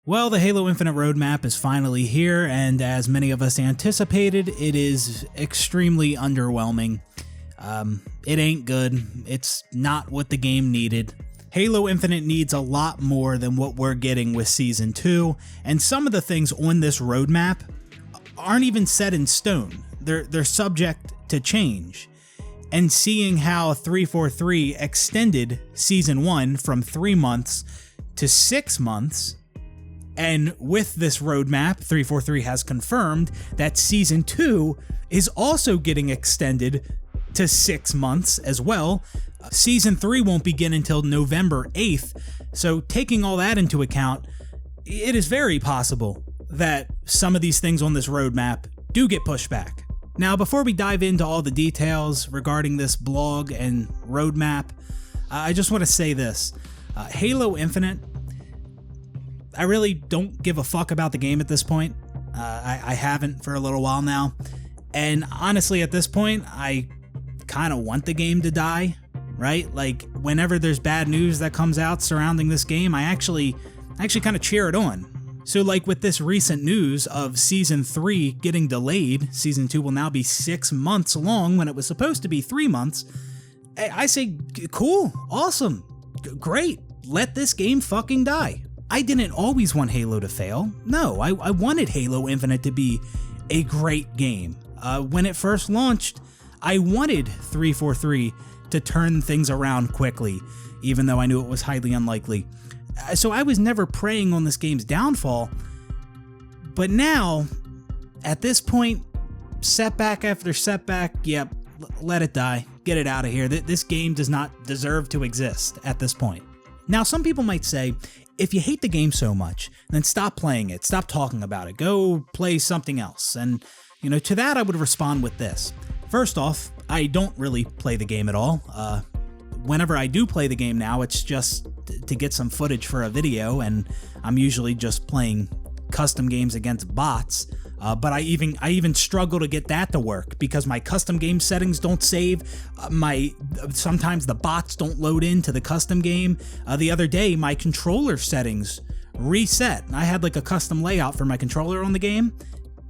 Well, the Halo Infinite roadmap is finally here, and as many of us anticipated, it is extremely underwhelming. It ain't good. It's not what the game needed. Halo Infinite needs a lot more than what we're getting with Season 2, and some of the things on this roadmap aren't even set in stone. They're subject to change. And seeing how 343 extended Season 1 from 3 months to 6 months, and with this roadmap, 343 has confirmed that Season 2 is also getting extended to 6 months as well. Season 3 won't begin until November 8th, so taking all that into account, it is very possible that some of these things on this roadmap do get pushed back. Now, before we dive into all the details regarding this blog and roadmap, I just want to say this. Halo Infinite, I really don't give a fuck about the game at this point. I haven't for a little while now. And honestly, at this point, I kind of want the game to die, right? Like, whenever there's bad news that comes out surrounding this game, I actually kind of cheer it on. So like with this recent news of Season 3 getting delayed, Season 2 will now be 6 months long when it was supposed to be 3 months. I say, cool, awesome, great, let this game fucking die. I didn't always want Halo to fail. No, I wanted Halo Infinite to be a great game. When it first launched, I wanted 343 to turn things around quickly, even though I knew it was highly unlikely. So I was never preying on this game's downfall. But now, at this point, setback after setback, yep, let it die. Get it out of here. This game does not deserve to exist at this point. Now, some people might say, if you hate the game so much, then stop playing it, stop talking about it, go play something else. And, to that I would respond with this. First off, I don't really play the game at all. Whenever I do play the game now, it's just to get some footage for a video, and I'm usually just playing custom games against bots. But I even struggle to get that to work because my custom game settings don't save. Sometimes the bots don't load into the custom game. The other day, my controller settings reset. I had like a custom layout for my controller on the game.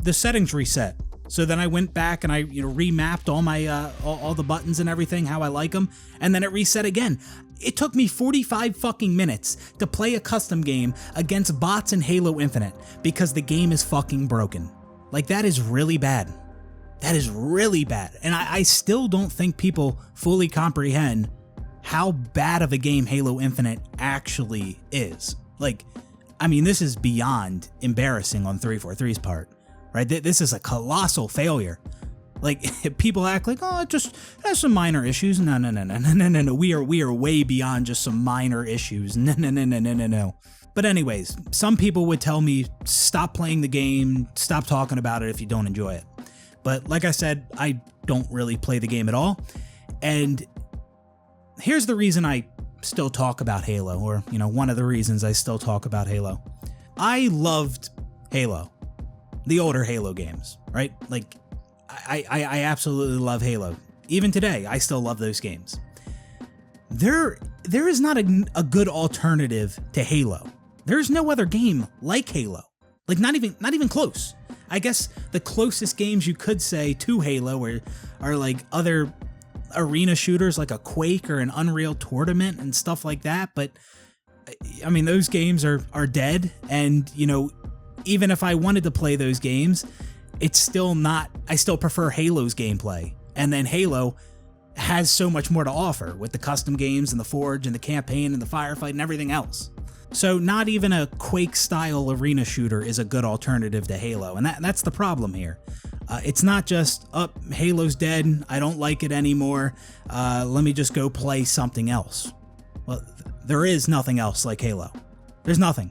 The settings reset. So then I went back and I remapped all my all the buttons and everything how I like them, and then it reset again. It took me 45 fucking minutes to play a custom game against bots in Halo Infinite because the game is fucking broken. Like, that is really bad. That is really bad. And I still don't think people fully comprehend how bad of a game Halo Infinite actually is. Like, I mean, this is beyond embarrassing on 343's part, right? This is a colossal failure. Like, people act like, oh, it just has some minor issues. No. We are way beyond just some minor issues. No. But anyways, some people would tell me, stop playing the game, stop talking about it if you don't enjoy it. But like I said, I don't really play the game at all. And here's the reason I still talk about Halo, or, one of the reasons I still talk about Halo. I loved Halo, the older Halo games, right? Like, I absolutely love Halo. Even today, I still love those games. There is not a good alternative to Halo. There's no other game like Halo. Like, not even close. I guess the closest games you could say to Halo are like other arena shooters like a Quake or an Unreal Tournament and stuff like that. But I mean, those games are dead. And, even if I wanted to play those games, it's still not, I still prefer Halo's gameplay. And then Halo has so much more to offer with the custom games and the Forge and the campaign and the firefight and everything else. So not even a Quake-style arena shooter is a good alternative to Halo, and that's the problem here. It's not just, Halo's dead, I don't like it anymore, let me just go play something else. Well, there is nothing else like Halo. There's nothing.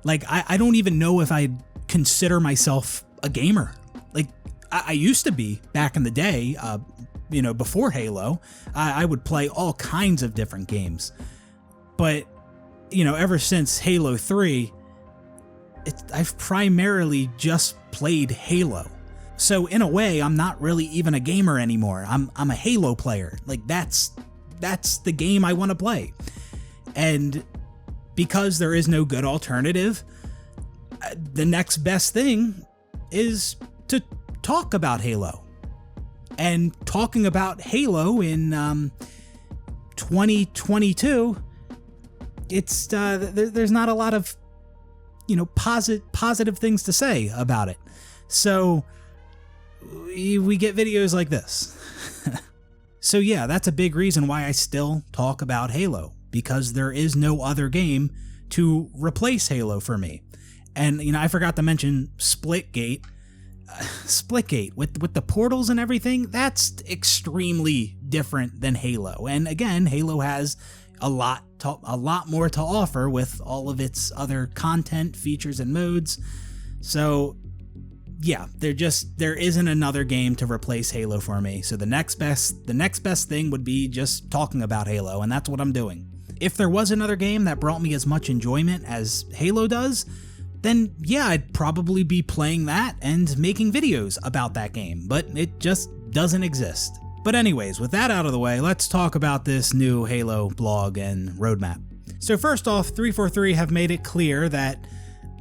Like, I don't even know if I'd consider myself a gamer. Like, I used to be back in the day, before Halo. I would play all kinds of different games. But ever since Halo 3, I've primarily just played Halo. So in a way, I'm not really even a gamer anymore. I'm a Halo player. Like, that's the game I want to play. And because there is no good alternative, the next best thing is to talk about Halo. And talking about Halo in 2022, it's there's not a lot of positive things to say about it. So we get videos like this. So yeah, that's a big reason why I still talk about Halo, because there is no other game to replace Halo for me. And I forgot to mention Splitgate. Splitgate with the portals and everything, that's extremely different than Halo. And again, Halo has a lot more to offer with all of its other content, features, and modes. So yeah, there isn't another game to replace Halo for me. So the next best thing would be just talking about Halo, and that's what I'm doing. If there was another game that brought me as much enjoyment as Halo does, then yeah, I'd probably be playing that and making videos about that game, but it just doesn't exist. But anyways, with that out of the way, let's talk about this new Halo blog and roadmap. So first off, 343 have made it clear that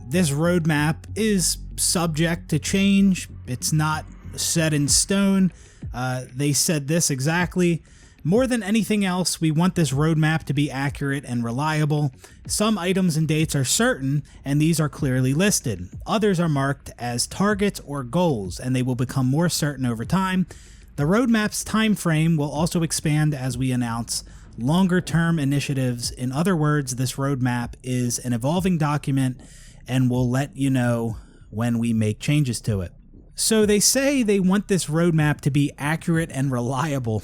this roadmap is subject to change. It's not set in stone. They said this exactly. More than anything else, we want this roadmap to be accurate and reliable. Some items and dates are certain, and these are clearly listed. Others are marked as targets or goals, and they will become more certain over time. The roadmap's time frame will also expand as we announce longer-term initiatives. In other words, this roadmap is an evolving document, and we'll let you know when we make changes to it. So they say they want this roadmap to be accurate and reliable,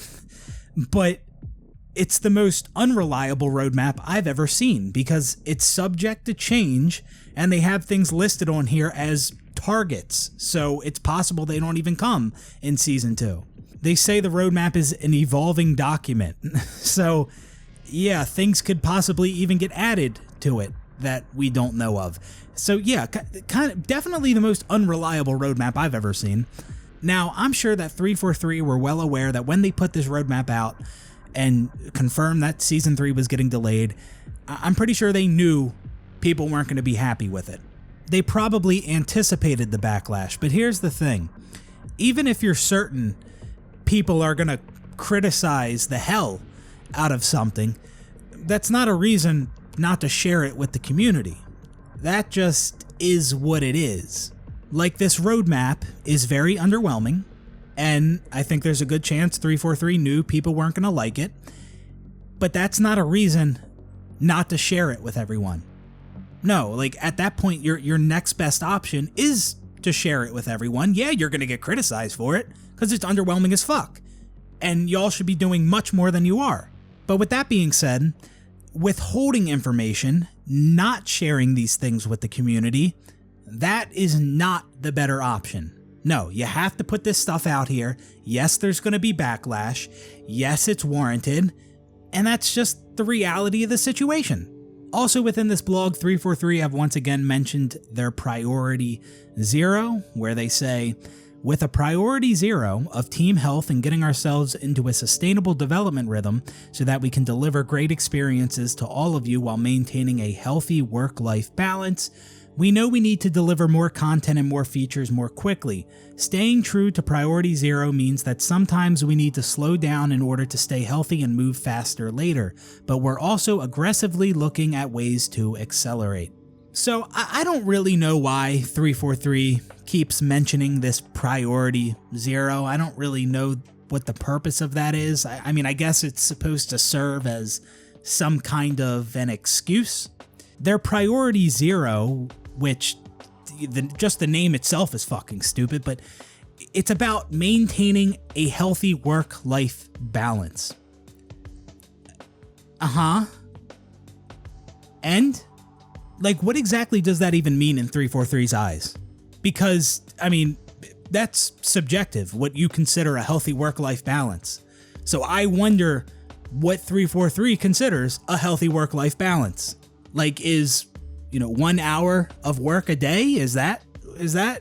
but it's the most unreliable roadmap I've ever seen, because it's subject to change and they have things listed on here as targets, so it's possible they don't even come in Season 2. They say the roadmap is an evolving document, so yeah, things could possibly even get added to it that we don't know of. So yeah, kind of definitely the most unreliable roadmap I've ever seen. Now, I'm sure that 343 were well aware that when they put this roadmap out and confirmed that Season 3 was getting delayed, I'm pretty sure they knew people weren't going to be happy with it. They probably anticipated the backlash, but here's the thing. Even if you're certain people are going to criticize the hell out of something, that's not a reason not to share it with the community. That just is what it is. Like, this roadmap is very underwhelming, and I think there's a good chance 343 knew people weren't going to like it, but that's not a reason not to share it with everyone. No, like, at that point, your next best option is to share it with everyone. Yeah, you're going to get criticized for it, because it's underwhelming as fuck, and y'all should be doing much more than you are. But with that being said, withholding information, not sharing these things with the community, that is not the better option. No, you have to put this stuff out here. Yes, there's going to be backlash. Yes, it's warranted. And that's just the reality of the situation. Also within this blog, 343 have once again mentioned their priority 0, where they say, with a priority 0 of team health and getting ourselves into a sustainable development rhythm so that we can deliver great experiences to all of you while maintaining a healthy work-life balance, we know we need to deliver more content and more features more quickly. Staying true to priority 0 means that sometimes we need to slow down in order to stay healthy and move faster later, but we're also aggressively looking at ways to accelerate. So I don't really know why 343 keeps mentioning this priority 0. I don't really know what the purpose of that is. I mean, I guess it's supposed to serve as some kind of an excuse. Their priority 0, which just the name itself is fucking stupid, but it's about maintaining a healthy work-life balance. And? Like, what exactly does that even mean in 343's eyes? Because, I mean, that's subjective, what you consider a healthy work-life balance. So I wonder what 343 considers a healthy work-life balance. Like, is, 1 hour of work a day? Is that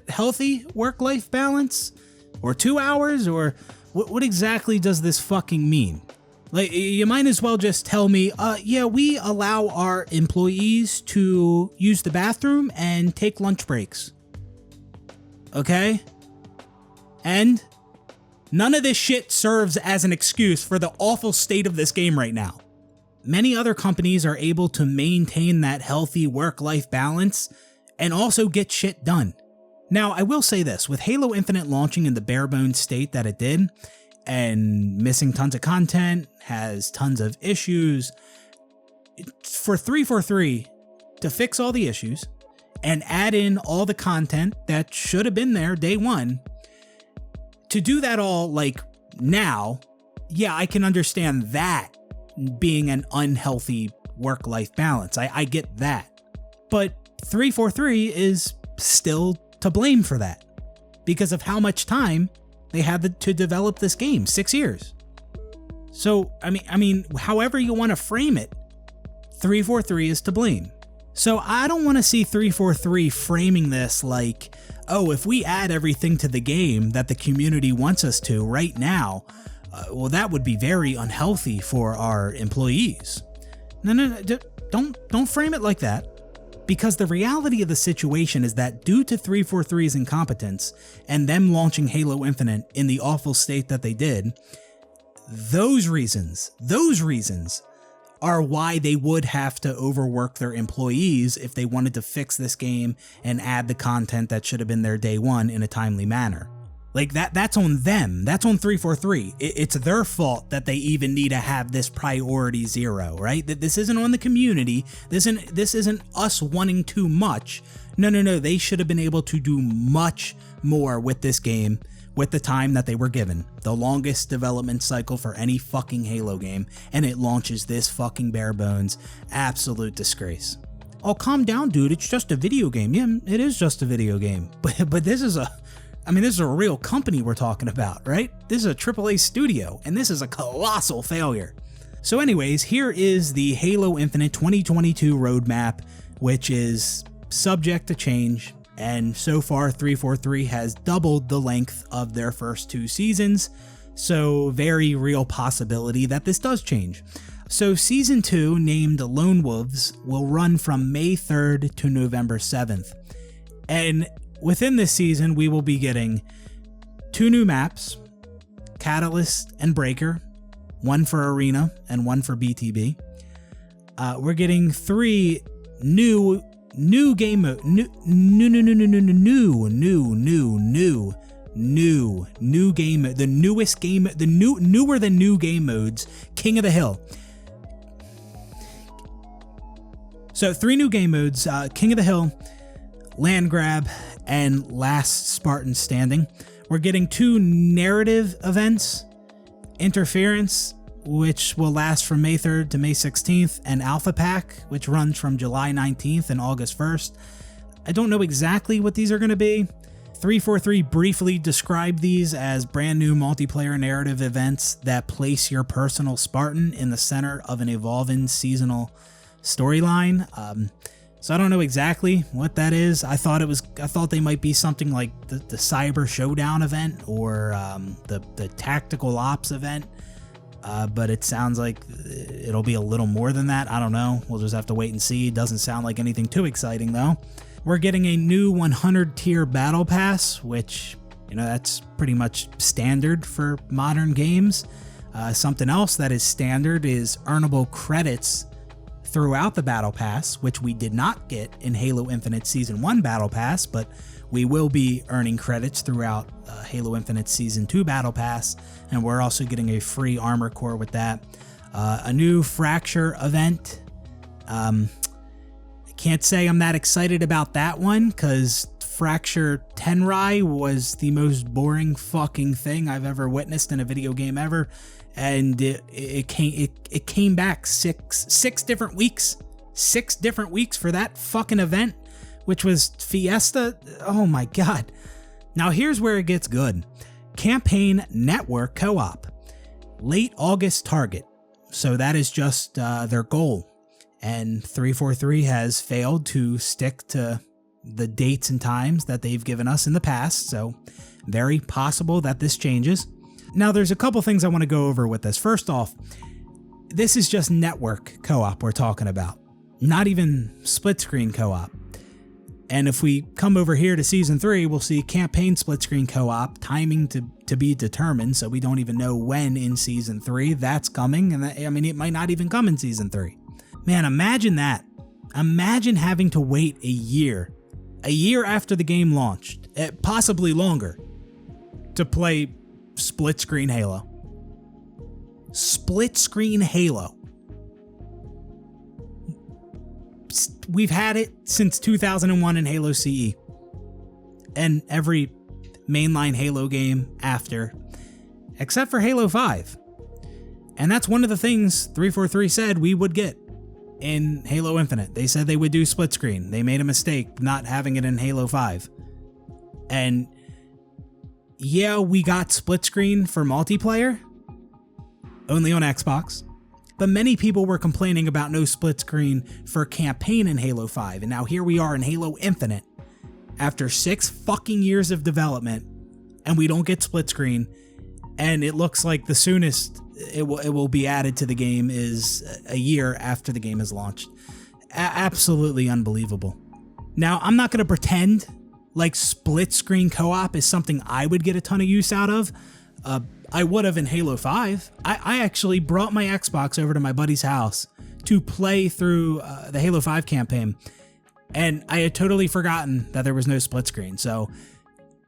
healthy work-life balance? Or 2 hours? Or what exactly does this fucking mean? Like, you might as well just tell me, yeah, we allow our employees to use the bathroom and take lunch breaks. Okay? And none of this shit serves as an excuse for the awful state of this game right now. Many other companies are able to maintain that healthy work-life balance and also get shit done. Now, I will say this, with Halo Infinite launching in the bare-bones state that it did, and missing tons of content, has tons of issues, for 343 to fix all the issues and add in all the content that should have been there day one, to do that all like now, yeah, I can understand that being an unhealthy work-life balance. I get that. But 343 is still to blame for that because of how much time they had to develop this game, 6 years. So, I mean, however you want to frame it, 343 is to blame. So I don't want to see 343 framing this like, oh, if we add everything to the game that the community wants us to right now, well, that would be very unhealthy for our employees. No, don't frame it like that. Because the reality of the situation is that due to 343's incompetence and them launching Halo Infinite in the awful state that they did, those reasons are why they would have to overwork their employees if they wanted to fix this game and add the content that should have been there day one in a timely manner. Like that's on them. That's on 343. It's their fault that they even need to have this priority 0, right? That this isn't on the community. This isn't us wanting too much. No. They should have been able to do much more with this game with the time that they were given. The longest development cycle for any fucking Halo game, and it launches this fucking bare bones. Absolute disgrace. Oh, calm down, dude. It's just a video game. Yeah, it is just a video game. But this is this is a real company we're talking about, right? This is a AAA studio, and this is a colossal failure. So anyways, here is the Halo Infinite 2022 roadmap, which is subject to change, and so far 343 has doubled the length of their first 2 seasons, so very real possibility that this does change. So Season 2, named Lone Wolves, will run from May 3rd to November 7th, and within this season, we will be getting 2 new maps, Catalyst and Breaker, 1 for Arena and 1 for BTB. We're getting 3 new game mode, new game, the newest game, newer than new game modes, King of the Hill. So 3 new game modes, King of the Hill, Land Grab, and Last Spartan Standing. We're getting 2 narrative events, Interference, which will last from May 3rd to May 16th, and Alpha Pack, which runs from July 19th and August 1st. I don't know exactly what these are going to be. 343 briefly described these as brand new multiplayer narrative events that place your personal Spartan in the center of an evolving seasonal storyline. So I don't know exactly what that is. I thought they might be something like the Cyber Showdown event or the Tactical Ops event. But it sounds like it'll be a little more than that. I don't know. We'll just have to wait and see. Doesn't sound like anything too exciting though. We're getting a new 100 tier battle pass, which, that's pretty much standard for modern games. Something else that is standard is earnable credits throughout the Battle Pass, which we did not get in Halo Infinite Season 1 Battle Pass, but we will be earning credits throughout Halo Infinite Season 2 Battle Pass, and we're also getting a free armor core with that. A new Fracture event. I can't say I'm that excited about that one, because Fracture Tenrai was the most boring fucking thing I've ever witnessed in a video game ever. And it came back six different weeks for that fucking event, which was Fiesta. Oh my god. Now here's where it gets good. Campaign Network Co-op, late August target. So that is just their goal, and 343 has failed to stick to the dates and times that they've given us in the past, so very possible that this changes. Now, there's a couple things I want to go over with this. First off, This is just network co-op we're talking about, not even split screen co-op. And if we come over here to Season 3, we'll see campaign split screen co-op, timing to be determined, so we don't even know when in Season 3 that's coming. And it might not even come in Season 3. Man, imagine that. Imagine having to wait a year after the game launched, possibly longer, to play split screen Halo. Split screen Halo. We've had it since 2001 in Halo CE, and every mainline Halo game after, except for Halo 5. And that's one of the things 343 said we would get in Halo Infinite. They said they would do split screen. They made a mistake not having it in Halo 5. And yeah, we got split screen for multiplayer, only on Xbox. But many people were complaining about no split screen for campaign in Halo 5, and now here we are in Halo Infinite, after 6 fucking years of development, and we don't get split screen, and it looks like the soonest it will be added to the game is a year after the game is launched. Absolutely unbelievable. Now, I'm not going to pretend like split screen co-op is something I would get a ton of use out of. I would have in Halo 5. I actually brought my Xbox over to my buddy's house to play through the Halo 5 campaign, and I had totally forgotten that there was no split screen, so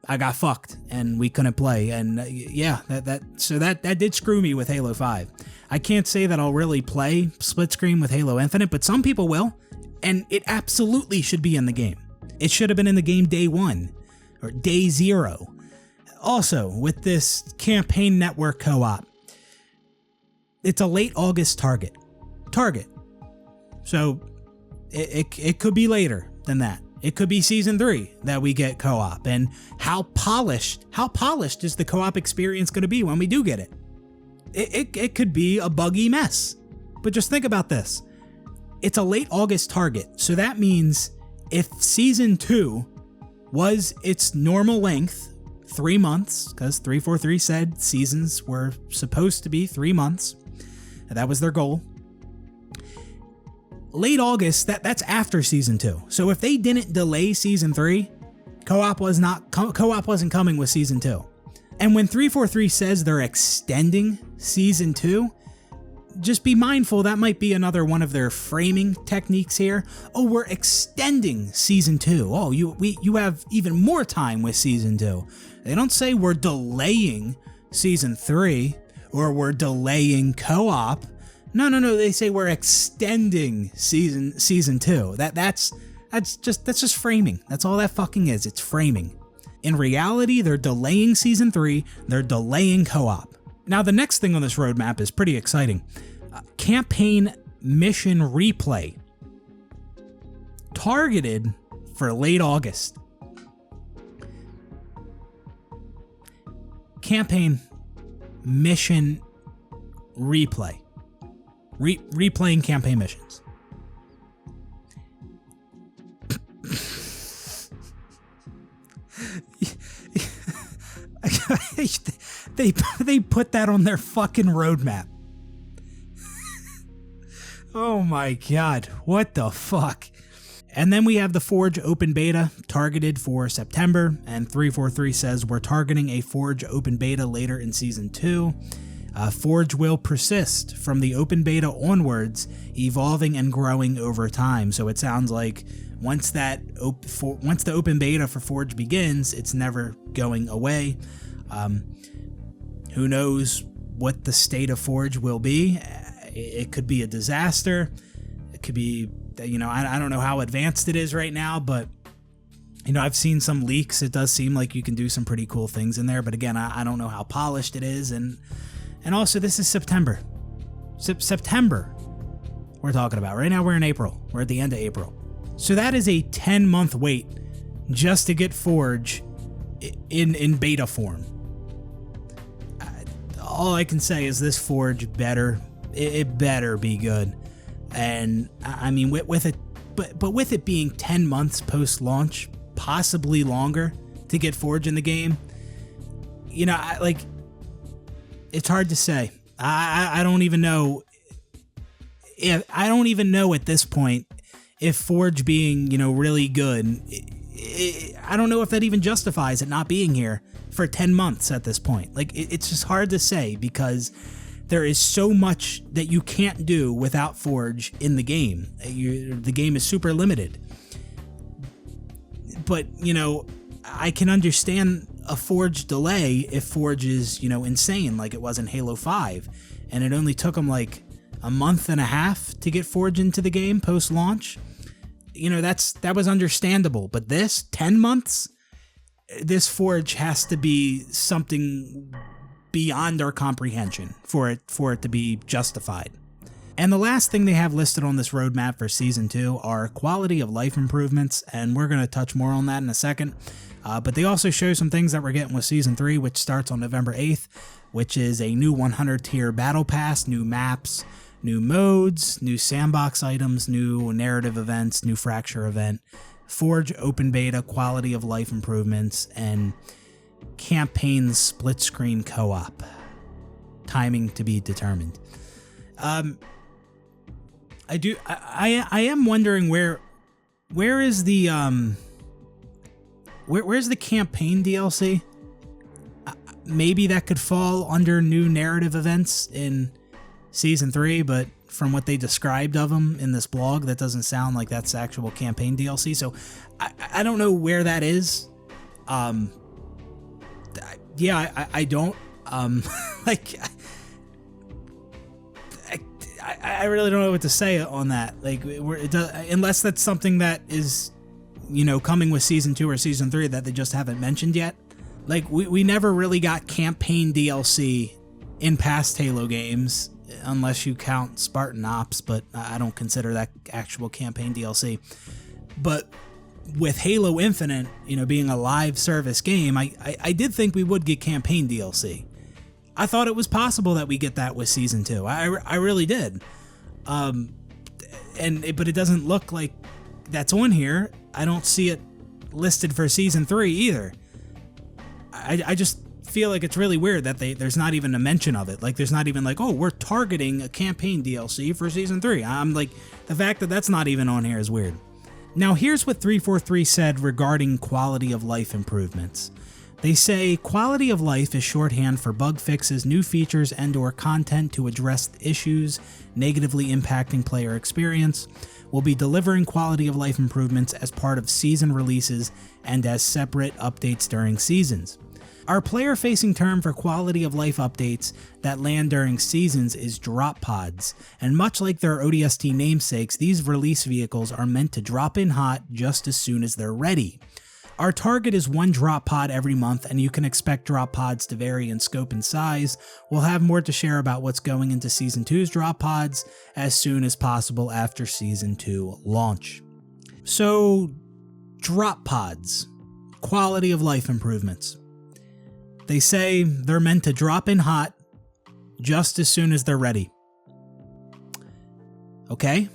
I got fucked and we couldn't play. And that did screw me with Halo 5. I can't say that I'll really play split screen with Halo Infinite, but some people will, and it absolutely should be in the game. It should have been in the game day 1 or day 0. Also, with this campaign network co-op, it's a late August target. So it could be later than that. It could be Season 3 that we get co-op. And how polished is the co-op experience going to be when we do get it? It could be a buggy mess. But just think about this. It's a late August target, so that means if Season 2 was its normal length, 3 months, because 343 said seasons were supposed to be 3 months. That was their goal. Late August, that's after Season 2. So if they didn't delay Season 3, co-op wasn't coming with Season 2. And when 343 says they're extending Season 2, just be mindful that might be another one of their framing techniques here. Oh, we're extending Season 2. Oh, you have even more time with Season 2. They don't say we're delaying Season 3 or we're delaying co-op. No. They say we're extending season 2. That's just framing. That's all that fucking is. It's framing. In reality, they're delaying Season 3. They're delaying co-op. Now, the next thing on this roadmap is pretty exciting. Campaign mission replay. Targeted for late August. Campaign mission replay. Replaying campaign missions. They put that on their fucking roadmap. Oh my god, what the fuck? And then we have the Forge open beta targeted for September, and 343 says we're targeting a Forge open beta later in Season 2. Forge will persist from the open beta onwards, evolving and growing over time. So it sounds like once the open beta for Forge begins, it's never going away. Who knows what the state of Forge will be? It could be a disaster. It could be, I don't know how advanced it is right now, but I've seen some leaks. It does seem like you can do some pretty cool things in there, but again, I don't know how polished it is. And also, this is September. September we're talking about. Right now we're in April. We're at the end of April. So that is a 10-month wait just to get Forge in beta form. All I can say is this Forge better. It better be good. And I mean, with it being 10 months post-launch, possibly longer to get Forge in the game, it's hard to say. I don't even know I don't even know at this point if Forge being, really good, I don't know if that even justifies it not being here for 10 months at this point. Like, it's just hard to say because there is so much that you can't do without Forge in the game. The game is super limited. But, I can understand a Forge delay if Forge is, insane like it was in Halo 5. And it only took them like a month and a half to get Forge into the game post-launch. That was understandable. But this, 10 months, this Forge has to be something beyond our comprehension for it to be justified. And the last thing they have listed on this roadmap for Season 2 are quality of life improvements, and we're going to touch more on that in a second. But they also show some things that we're getting with Season 3, which starts on November 8th, which is a new 100-tier battle pass, new maps, new modes, new sandbox items, new narrative events, new Fracture event, Forge open beta, quality of life improvements, and campaign split-screen co-op. Timing to be determined. I am wondering where is the where's the campaign DLC? Maybe that could fall under new narrative events in Season 3, but from what they described of them in this blog, that doesn't sound like that's actual campaign DLC. So I don't know where that is. I don't like. I really don't know what to say on that. Like, unless that's something that is, coming with Season 2 or Season 3 that they just haven't mentioned yet. Like, we never really got campaign DLC in past Halo games, unless you count Spartan Ops, but I don't consider that actual campaign DLC. But with Halo Infinite, being a live service game, I did think we would get campaign DLC. I thought it was possible that we get that with Season 2. I really did. But it doesn't look like that's on here. I don't see it listed for Season 3 either. I just feel like it's really weird that there's not even a mention of it. Like, there's not even like, oh, we're targeting a campaign DLC for Season 3. I'm like, the fact that that's not even on here is weird. Now, here's what 343 said regarding quality of life improvements. They say, quality of life is shorthand for bug fixes, new features, and/or content to address issues negatively impacting player experience. We'll be delivering quality of life improvements as part of season releases and as separate updates during seasons. Our player-facing term for quality of life updates that land during seasons is drop pods, and much like their ODST namesakes, these release vehicles are meant to drop in hot just as soon as they're ready. Our target is one drop pod every month, and you can expect drop pods to vary in scope and size. We'll have more to share about what's going into Season 2's drop pods as soon as possible after Season 2 launch. So, drop pods. Quality of life improvements. They say they're meant to drop in hot just as soon as they're ready. Okay?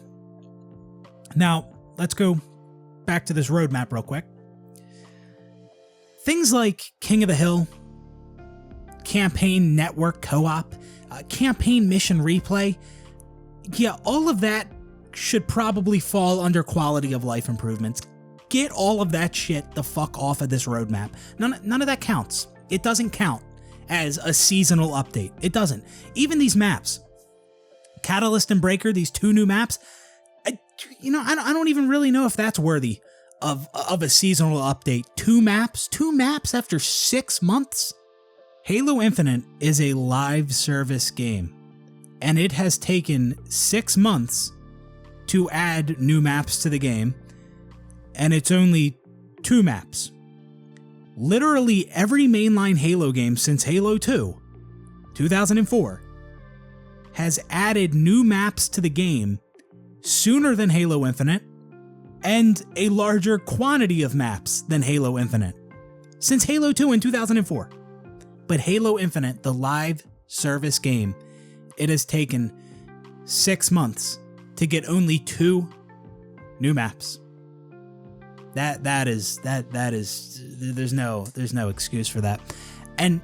Now, let's go back to this roadmap real quick. Things like King of the Hill, campaign network co-op, campaign mission replay, yeah, all of that should probably fall under quality of life improvements. Get all of that shit the fuck off of this roadmap. None of that counts. It doesn't count as a seasonal update. It doesn't. Even these maps, Catalyst and Breaker, these two new maps, I don't even really know if that's worthy of a seasonal update. Two maps after 6 months? Halo Infinite is a live service game, and it has taken 6 months to add new maps to the game, and it's only 2 maps. Literally every mainline Halo game since Halo 2, 2004, has added new maps to the game sooner than Halo Infinite, and a larger quantity of maps than Halo Infinite, since Halo 2 in 2004. But Halo Infinite, the live service game, it has taken 6 months to get only 2 new maps. That is there's no excuse for that. And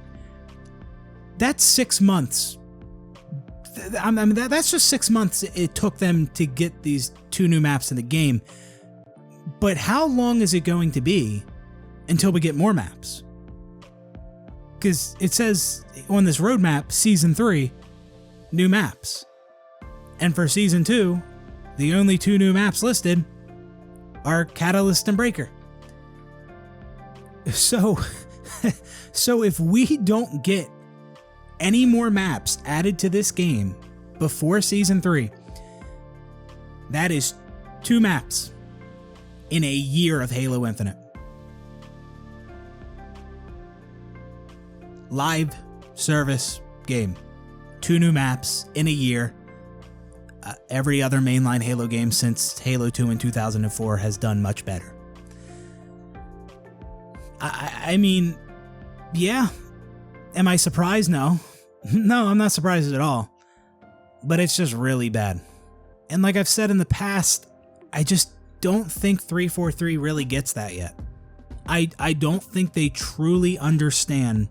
that's 6 months I mean, that's just 6 months it took them to get these 2 new maps in the game. But how long is it going to be until we get more maps? Because it says on this roadmap, Season 3, new maps. And for Season 2, the only 2 new maps listed are Catalyst and Breaker. So if we don't get any more maps added to this game before Season 3, that is 2 maps in a year of Halo Infinite. Live service game. 2 new maps in a year. Every other mainline Halo game since Halo 2 in 2004 has done much better. I mean, yeah. Am I surprised? No. No, I'm not surprised at all. But it's just really bad. And like I've said in the past, I just don't think 343 really gets that yet. I don't think they truly understand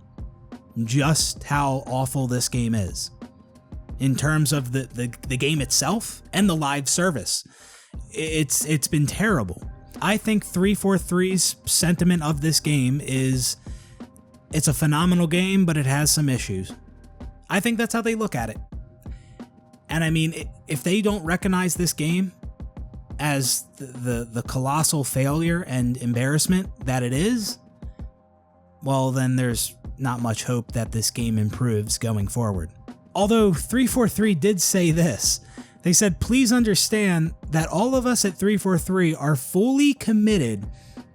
just how awful this game is in terms of the game itself and the live service. It's been terrible. I think 343's sentiment of this game is it's a phenomenal game, but it has some issues. I think that's how they look at it. And I mean, if they don't recognize this game as the colossal failure and embarrassment that it is, well, then there's not much hope that this game improves going forward. Although 343 did say this. They said, please understand that all of us at 343 are fully committed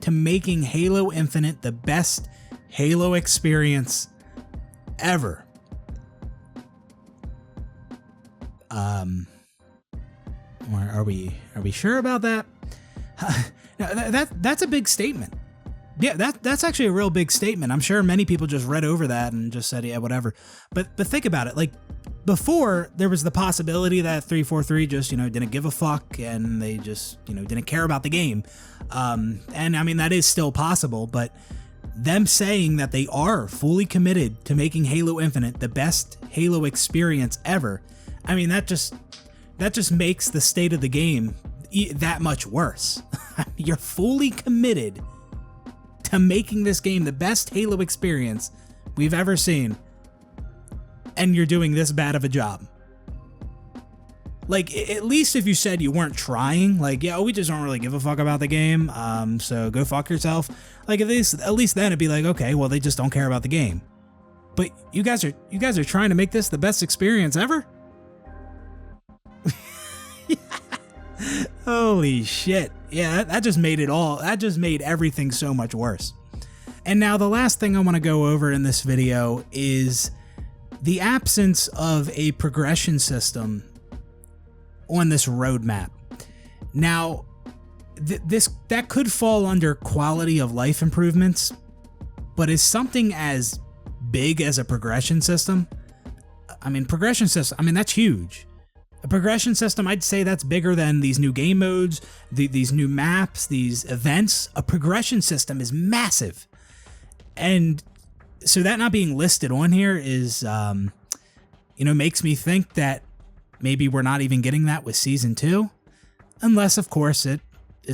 to making Halo Infinite the best Halo experience ever. Are we sure about that? That's a big statement. Yeah, that's actually a real big statement. I'm sure many people just read over that and just said, yeah, whatever. But think about it. Like, before, there was the possibility that 343 just, didn't give a fuck and they just, didn't care about the game. And I mean, that is still possible, but them saying that they are fully committed to making Halo Infinite the best Halo experience ever, I mean, that just makes the state of the game that much worse. You're fully committed to making this game the best Halo experience we've ever seen, and you're doing this bad of a job. Like, at least if you said you weren't trying, like, yeah, we just don't really give a fuck about the game, so go fuck yourself. Like, at least then it'd be like, okay, well, they just don't care about the game. But you guys are trying to make this the best experience ever? Holy shit. Yeah, that just made everything so much worse. And now the last thing I want to go over in this video is the absence of a progression system on this roadmap. Now, that could fall under quality of life improvements, but is something as big as a progression system? I mean, that's huge. A progression system, I'd say that's bigger than these new game modes, these new maps, these events. A progression system is massive. And so that not being listed on here is, makes me think that maybe we're not even getting that with Season 2. Unless, of course, it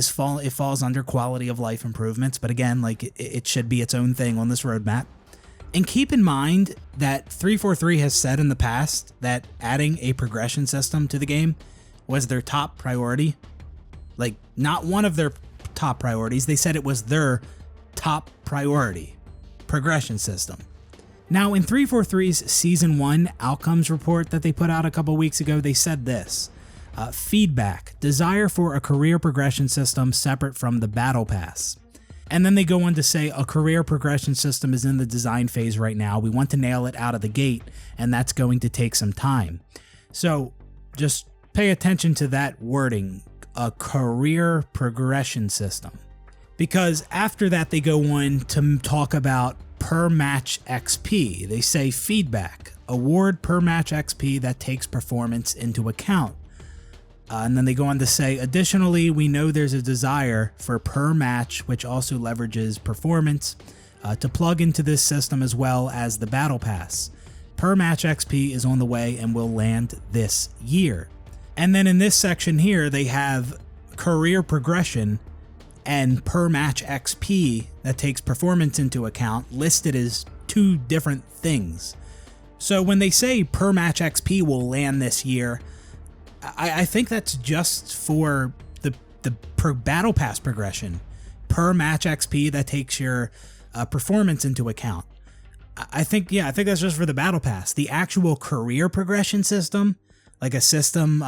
falls under quality of life improvements. But again, like, it should be its own thing on this roadmap. And keep in mind that 343 has said in the past that adding a progression system to the game was their top priority. Like, not one of their top priorities. They said it was their top priority. Progression system. Now, in 343's Season 1 outcomes report that they put out a couple weeks ago, they said this. Feedback. Desire for a career progression system separate from the Battle Pass. And then they go on to say a career progression system is in the design phase right now. We want to nail it out of the gate, and that's going to take some time. So just pay attention to that wording, a career progression system. Because after that, they go on to talk about per match XP. They say feedback, award per match XP that takes performance into account. And then they go on to say, additionally, we know there's a desire for per match, which also leverages performance, to plug into this system as well as the Battle Pass. Per match XP is on the way and will land this year. And then in this section here, they have career progression and per match XP that takes performance into account listed as two different things. So when they say per match XP will land this year, I think that's just for the battle pass progression. Per match XP that takes your performance into account. I think that's just for the battle pass. The actual career progression system, like a system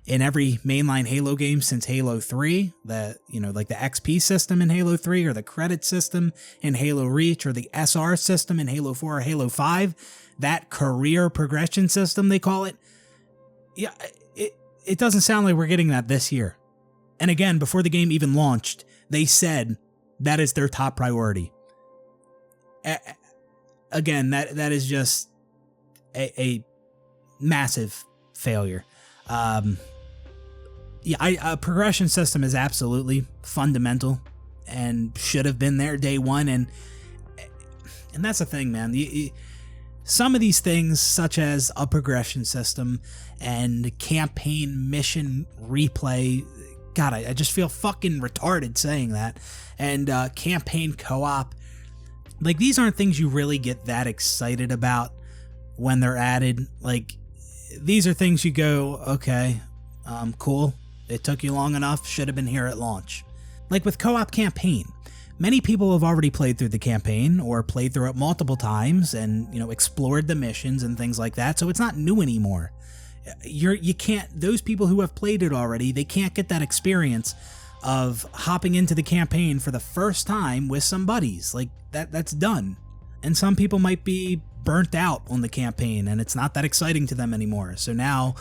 in every mainline Halo game since Halo 3, like the XP system in Halo 3 or the credit system in Halo Reach or the SR system in Halo 4 or Halo 5, that career progression system they call it, yeah, it doesn't sound like we're getting that this year. And again, before the game even launched, they said that is their top priority. Again, that is just a massive failure. A progression system is absolutely fundamental and should have been there day one. And that's the thing, man. Some of these things, such as a progression system and campaign mission replay, God, I just feel fucking retarded saying that. And campaign co-op, like, these aren't things you really get that excited about when they're added. Like, these are things you go, okay, cool. It took you long enough. Should have been here at launch. Like with co-op campaign, many people have already played through the campaign or played through it multiple times and, explored the missions and things like that. So it's not new anymore. You can't, those people who have played it already, they can't get that experience of hopping into the campaign for the first time with some buddies. Like that's done. And some people might be burnt out on the campaign and it's not that exciting to them anymore. So now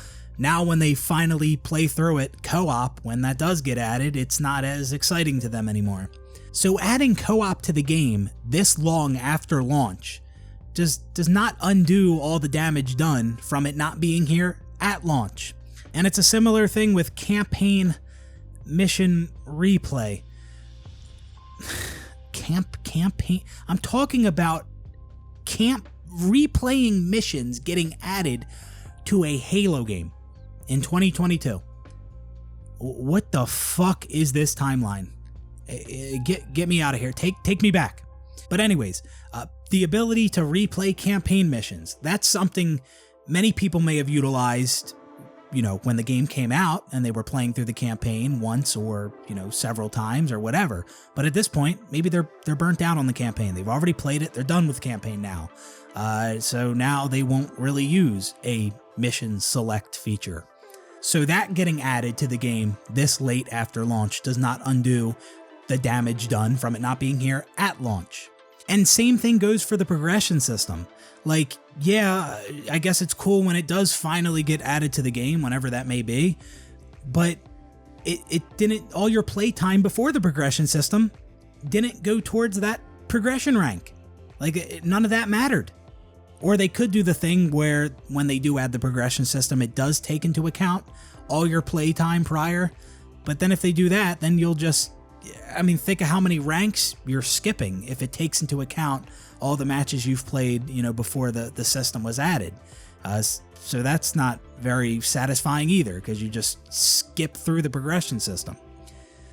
when they finally play through it co-op, when that does get added, it's not as exciting to them anymore. So adding co-op to the game this long after launch just does not undo all the damage done from it not being here at launch. And it's a similar thing with campaign mission replay. Campaign. I'm talking about replaying missions getting added to a Halo game in 2022. What the fuck is this timeline? Get me out of here. Take me back. But anyways, the ability to replay campaign missions, that's something many people may have utilized, when the game came out and they were playing through the campaign once or, several times or whatever. But at this point, maybe they're burnt out on the campaign. They've already played it. They're done with campaign now. So now they won't really use a mission select feature. So that getting added to the game this late after launch does not undo the damage done from it not being here at launch. And same thing goes for the progression system. Like, yeah, I guess it's cool when it does finally get added to the game, whenever that may be, but it didn't, all your playtime before the progression system didn't go towards that progression rank. Like, none of that mattered. Or they could do the thing where when they do add the progression system, it does take into account all your playtime prior, but then if they do that, then you'll just, think of how many ranks you're skipping if it takes into account all the matches you've played, before the system was added. So that's not very satisfying either, because you just skip through the progression system.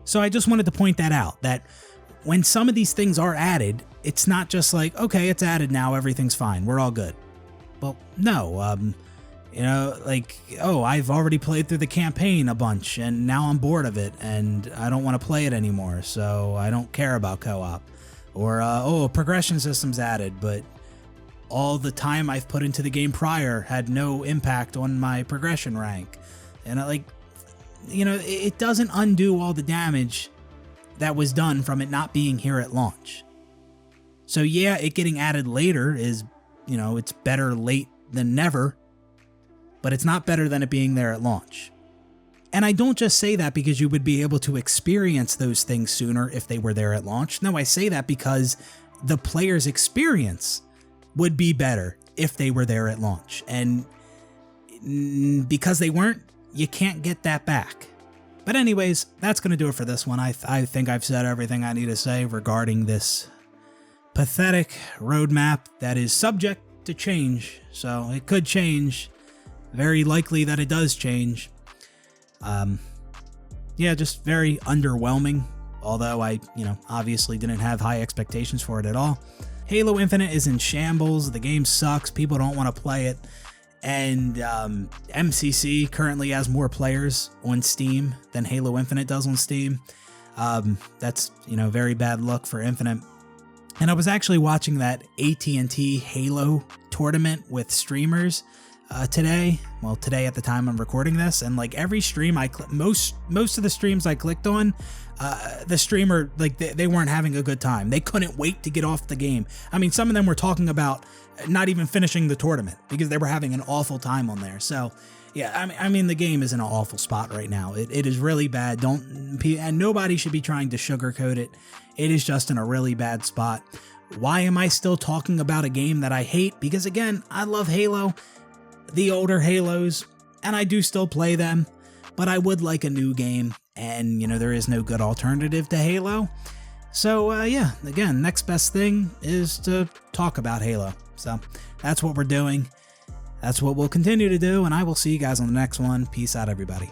So I just wanted to point that out, that when some of these things are added, it's not just like, okay, it's added now, everything's fine, we're all good. Well, no, I've already played through the campaign a bunch and now I'm bored of it and I don't want to play it anymore, so I don't care about co-op. Or, a progression system's added, but all the time I've put into the game prior had no impact on my progression rank. And it doesn't undo all the damage that was done from it not being here at launch. So yeah, it getting added later is, it's better late than never, but it's not better than it being there at launch. And I don't just say that because you would be able to experience those things sooner if they were there at launch. No, I say that because the player's experience would be better if they were there at launch. And because they weren't, you can't get that back. But anyways, that's going to do it for this one. I think I've said everything I need to say regarding this pathetic roadmap that is subject to change, so it could change. Very likely that it does change. Yeah, just very underwhelming, although I, obviously didn't have high expectations for it at all. Halo Infinite is in shambles. The game sucks. People don't want to play it. And MCC currently has more players on Steam than Halo Infinite does on Steam. That's, very bad luck for Infinite. And I was actually watching that AT&T Halo tournament with streamers today. Well, today at the time I'm recording this, and like every stream most of the streams I clicked on, the streamer, like they weren't having a good time. They couldn't wait to get off the game. I mean, some of them were talking about not even finishing the tournament because they were having an awful time on there. So yeah, I mean the game is in an awful spot right now. It is really bad. And nobody should be trying to sugarcoat it. It is just in a really bad spot. Why am I still talking about a game that I hate? Because again, I love Halo, the older Halos, and I do still play them, but I would like a new game, and there is no good alternative to Halo. So yeah, again, next best thing is to talk about Halo. So that's what we're doing. That's what we'll continue to do, and I will see you guys on the next one. Peace out, everybody.